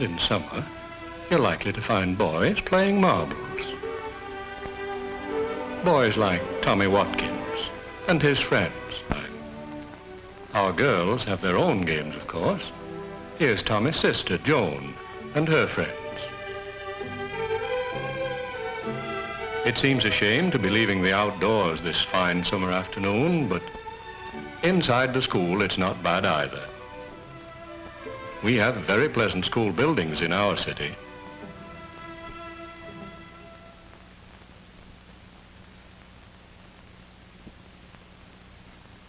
in summer, you're likely to find boys playing marbles. Boys like Tommy Watkins and his friends. Our girls have their own games, of course. Here's Tommy's sister, Joan, and her friends. It seems a shame to be leaving the outdoors this fine summer afternoon, but inside the school it's not bad either. We have very pleasant school buildings in our city.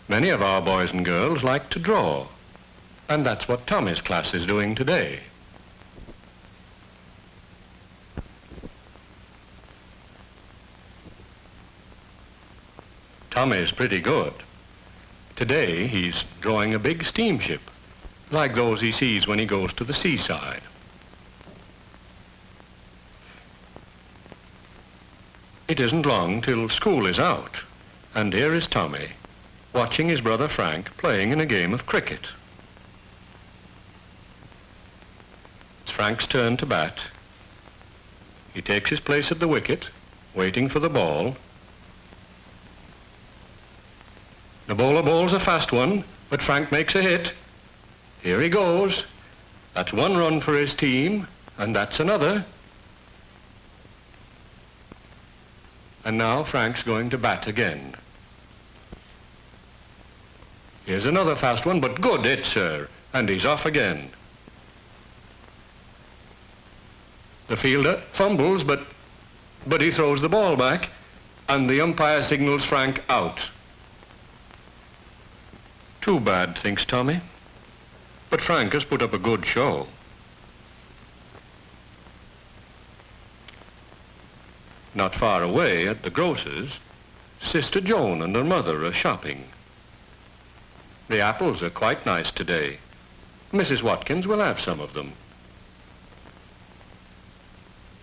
Many of our boys and girls like to draw, and that's what Tommy's class is doing today. Tommy's pretty good. Today he's drawing a big steamship, like those he sees when he goes to the seaside. It isn't long till school is out, and here is Tommy, watching his brother Frank playing in a game of cricket. It's Frank's turn to bat. He takes his place at the wicket, waiting for the ball. The bowler bowls a fast one, but Frank makes a hit. Here he goes. That's one run for his team, and that's another. And now Frank's going to bat again. Here's another fast one, but good hit, sir, and he's off again. The fielder fumbles, but he throws the ball back, and the umpire signals Frank out. Too bad, thinks Tommy. But Frank has put up a good show. Not far away at the grocer's, Sister Joan and her mother are shopping. The apples are quite nice today. Mrs. Watkins will have some of them.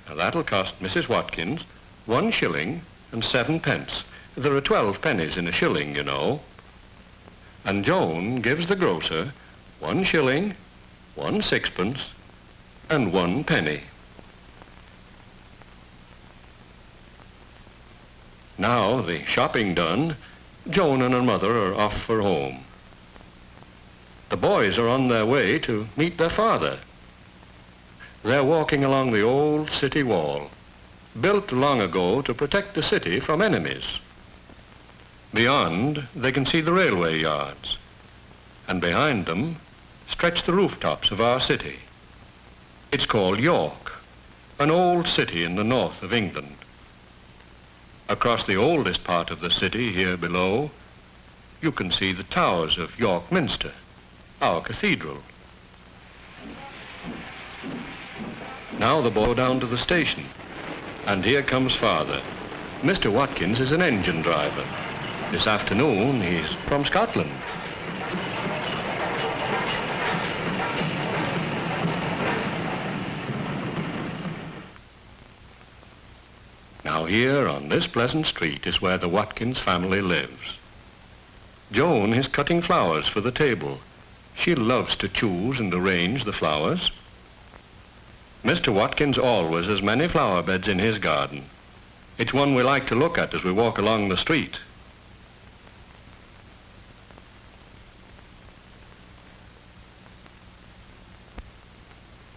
Now that'll cost Mrs. Watkins 1 shilling and 7 pence. There are 12 pennies in a shilling, you know. And Joan gives the grocer 1 shilling, 1 sixpence, and 1 penny. Now, the shopping done, Joan and her mother are off for home. The boys are on their way to meet their father. They're walking along the old city wall, built long ago to protect the city from enemies. Beyond, they can see the railway yards, and behind them stretch the rooftops of our city. It's called York, an old city in the north of England. Across the oldest part of the city here below, you can see the towers of York Minster, our cathedral. Now the boy go down to the station, and here comes Father. Mr. Watkins is an engine driver. This afternoon, he's from Scotland. Now here on this pleasant street is where the Watkins family lives. Joan is cutting flowers for the table. She loves to choose and arrange the flowers. Mr. Watkins always has many flower beds in his garden. It's one we like to look at as we walk along the street.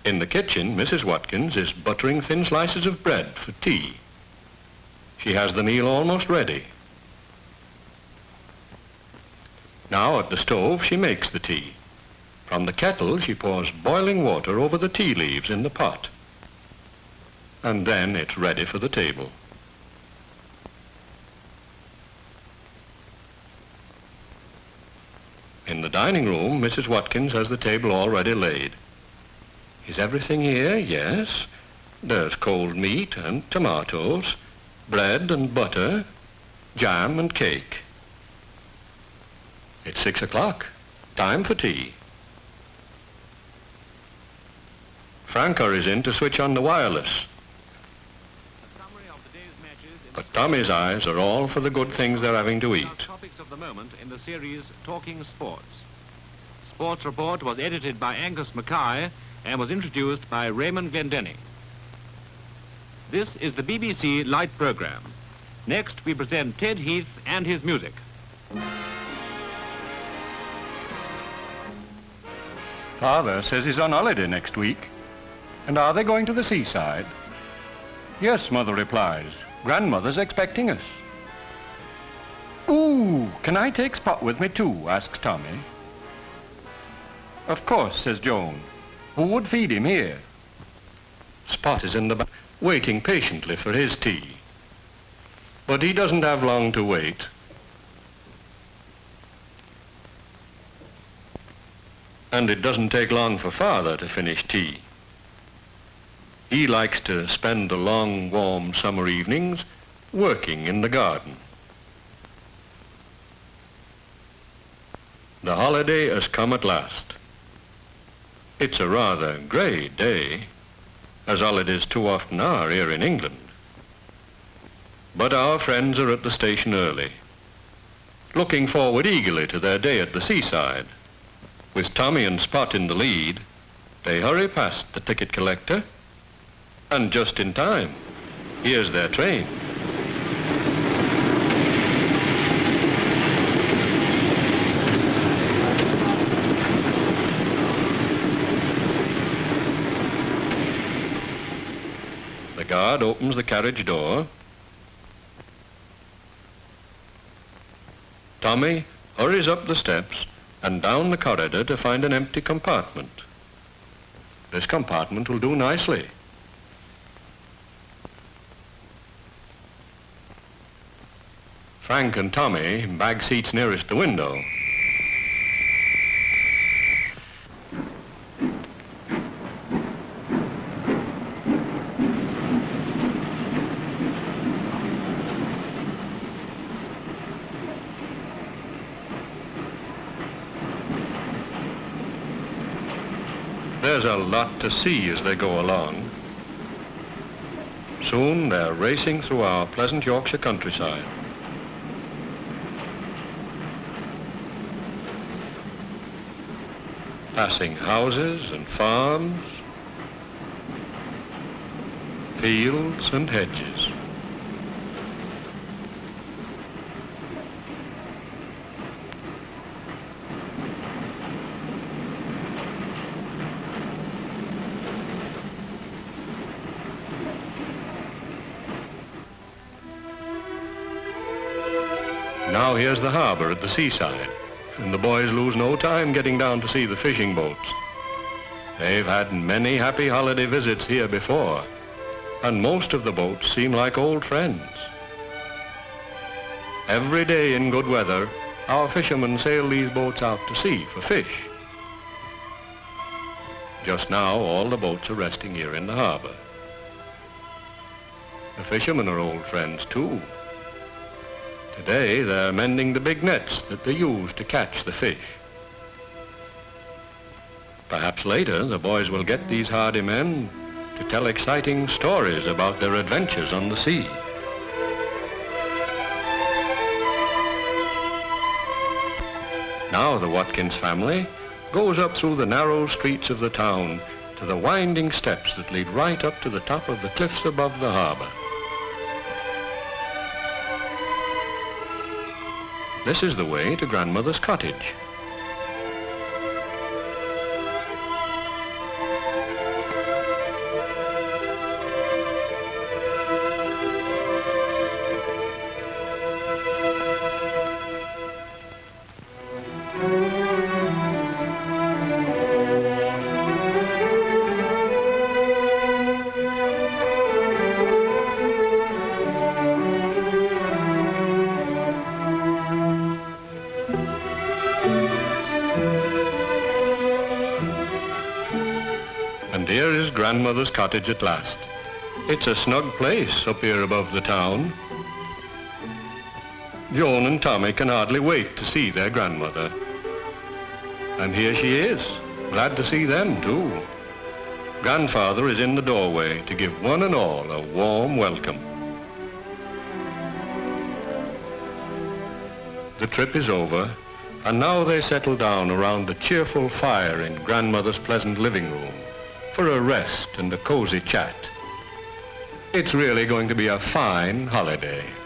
In the kitchen, Mrs. Watkins is buttering thin slices of bread for tea. She has the meal almost ready. Now at the stove, she makes the tea. From the kettle, she pours boiling water over the tea leaves in the pot. And then it's ready for the table. In the dining room, Mrs. Watkins has the table already laid. Is everything here? Yes. There's cold meat and tomatoes, bread and butter, jam and cake. It's 6 o'clock. Time for tea. Frank hurries in to switch on the wireless. But Tommy's eyes are all for the good things they're having to eat. Topics of the moment in the series Talking Sports. Sports Report was edited by Angus Mackay and was introduced by Raymond Glendenning. This is the BBC Light Programme. Next, we present Ted Heath and his music. Father says he's on holiday next week. And are they going to the seaside? Yes, Mother replies. Grandmother's expecting us. Ooh, can I take Spot with me too? Asks Tommy. Of course, says Joan. Who would feed him here? Spot is in the back, waiting patiently for his tea. But he doesn't have long to wait. And it doesn't take long for Father to finish tea. He likes to spend the long, warm summer evenings working in the garden. The holiday has come at last. It's a rather grey day, as holidays too often are here in England. But our friends are at the station early, looking forward eagerly to their day at the seaside. With Tommy and Spot in the lead, they hurry past the ticket collector, and just in time, here's their train. The guard opens the carriage door. Tommy hurries up the steps and down the corridor to find an empty compartment. This compartment will do nicely. Frank and Tommy bag seats nearest the window. There's a lot to see as they go along. Soon they're racing through our pleasant Yorkshire countryside. Passing houses and farms, fields and hedges. Now here's the harbor at the seaside, and the boys lose no time getting down to see the fishing boats. They've had many happy holiday visits here before, and most of the boats seem like old friends. Every day in good weather, our fishermen sail these boats out to sea for fish. Just now, all the boats are resting here in the harbor. The fishermen are old friends, too. Today, they're mending the big nets that they use to catch the fish. Perhaps later, the boys will get these hardy men to tell exciting stories about their adventures on the sea. Now the Watkins family goes up through the narrow streets of the town to the winding steps that lead right up to the top of the cliffs above the harbor. This is the way to Grandmother's cottage. Here is Grandmother's cottage at last. It's a snug place up here above the town. Joan and Tommy can hardly wait to see their grandmother. And here she is, glad to see them too. Grandfather is in the doorway to give one and all a warm welcome. The trip is over, and now they settle down around the cheerful fire in Grandmother's pleasant living room, for a rest and a cozy chat. It's really going to be a fine holiday.